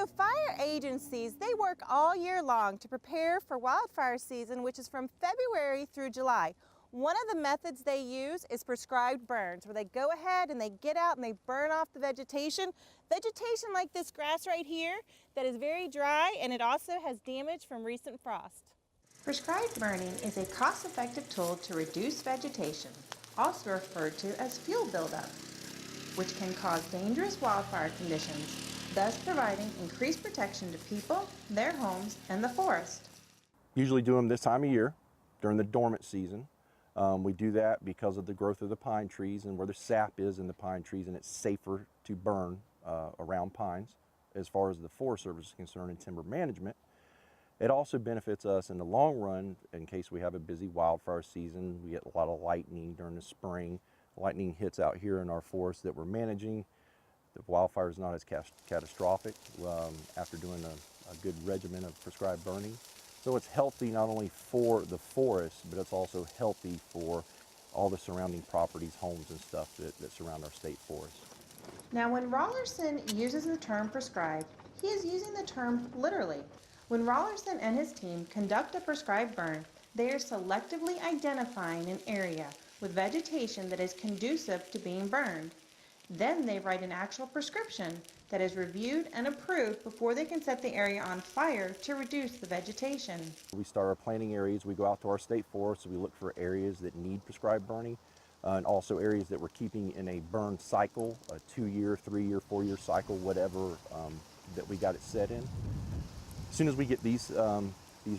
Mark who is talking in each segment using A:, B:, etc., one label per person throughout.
A: So fire agencies, they work all year long to prepare for wildfire season, which is from February through July. One of the methods they use is prescribed burns, where they go ahead and they get out and they burn off the vegetation. Vegetation like this grass right here that is very dry, and it also has damage from recent frost.
B: Prescribed burning is a cost-effective tool to reduce vegetation, also referred to as fuel buildup, which can cause dangerous wildfire conditions, thus providing increased protection to people, their homes, and the forest.
C: Usually do them this time of year during the dormant season. We do that because of the growth of the pine trees and where the sap is in the pine trees, and it's safer to burn around pines as far as the Forest Service is concerned in timber management. It also benefits us in the long run in case we have a busy wildfire season. We get a lot of lightning during the spring. Lightning hits out here in our forest that we're managing. The wildfire is not as catastrophic after doing a good regimen of prescribed burning. So it's healthy not only for the forest, but it's also healthy for all the surrounding properties, homes and stuff that surround our state forest.
B: Now, when Rollerson uses the term prescribed, he is using the term literally. When Rollerson and his team conduct a prescribed burn, they are selectively identifying an area with vegetation that is conducive to being burned. Then they write an actual prescription that is reviewed and approved before they can set the area on fire to reduce the vegetation.
C: We start our planting areas, we go out to our state forest, we look for areas that need prescribed burning, and also areas that we're keeping in a burn cycle, a 2-year, 3-year, 4-year cycle, whatever that we got it set in. As soon as we get these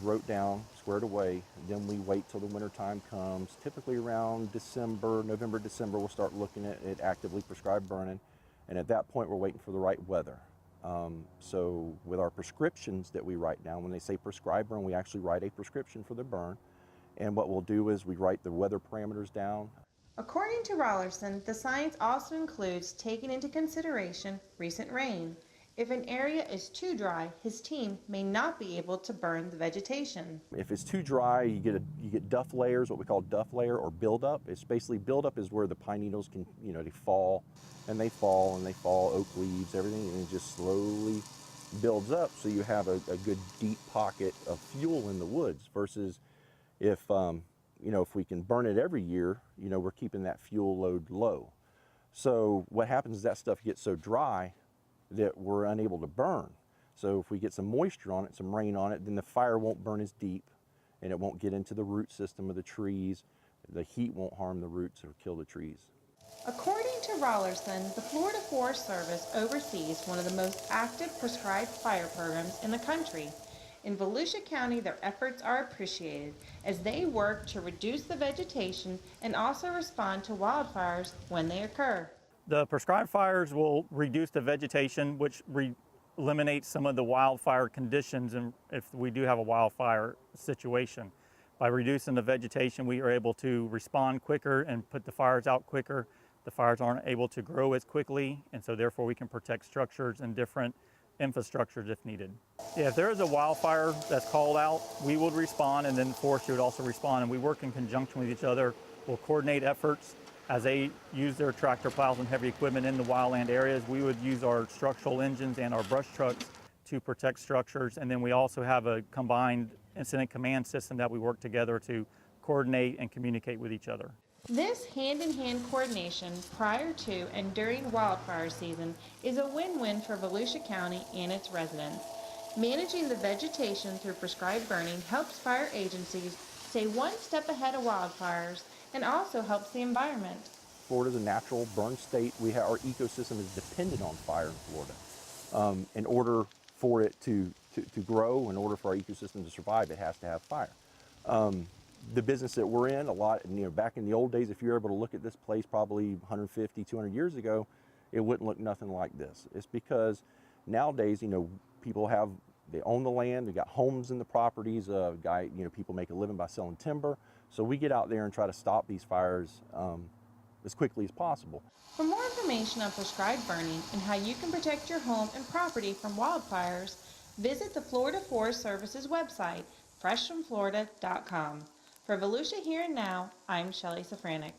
C: wrote down, squared away, then we wait till the winter time comes. Typically around December, November, December, we'll start looking at actively prescribed burning. And at that point, we're waiting for the right weather. So with our prescriptions that we write down, when they say prescribed burn, we actually write a prescription for the burn. And what we'll do is we write the weather parameters down.
B: According to Rollerson, the science also includes taking into consideration recent rain. If an area is too dry, his team may not be able to burn the vegetation.
C: If it's too dry, you get duff layers, what we call duff layer or buildup. It's basically buildup is where the pine needles can, they fall and they fall and they fall, oak leaves, everything, and it just slowly builds up so you have a good deep pocket of fuel in the woods versus if we can burn it every year, we're keeping that fuel load low. So what happens is that stuff gets so dry that we're unable to burn. So if we get some moisture on it, some rain on it, then the fire won't burn as deep and it won't get into the root system of the trees. The heat won't harm the roots or kill the trees.
B: According to Rollerson, the Florida Forest Service oversees one of the most active prescribed fire programs in the country. In Volusia County, their efforts are appreciated as they work to reduce the vegetation and also respond to wildfires when they occur.
D: The prescribed fires will reduce the vegetation, which eliminates some of the wildfire conditions and if we do have a wildfire situation. By reducing the vegetation, we are able to respond quicker and put the fires out quicker. The fires aren't able to grow as quickly, and so therefore we can protect structures and different infrastructures if needed. Yeah, if there is a wildfire that's called out, we would respond, and then forestry would also respond, and we work in conjunction with each other. We'll coordinate efforts. As they use their tractor plows and heavy equipment in the wildland areas, we would use our structural engines and our brush trucks to protect structures. And then we also have a combined incident command system that we work together to coordinate and communicate with each other.
B: This hand-in-hand coordination prior to and during wildfire season is a win-win for Volusia County and its residents. Managing the vegetation through prescribed burning helps fire agencies stay one step ahead of wildfires and also helps the environment.
C: Florida is a natural burn state. Our ecosystem is dependent on fire in Florida. In order for it to grow, in order for our ecosystem to survive, it has to have fire. The business that we're in, back in the old days, if you were able to look at this place probably 150, 200 years ago, it wouldn't look nothing like this. It's because nowadays, people they own the land, they got homes in the properties, people make a living by selling timber. So we get out there and try to stop these fires as quickly as possible.
B: For more information on prescribed burning and how you can protect your home and property from wildfires, visit the Florida Forest Service's website, freshfromflorida.com. For Volusia Here and Now, I'm Shelley Safranek.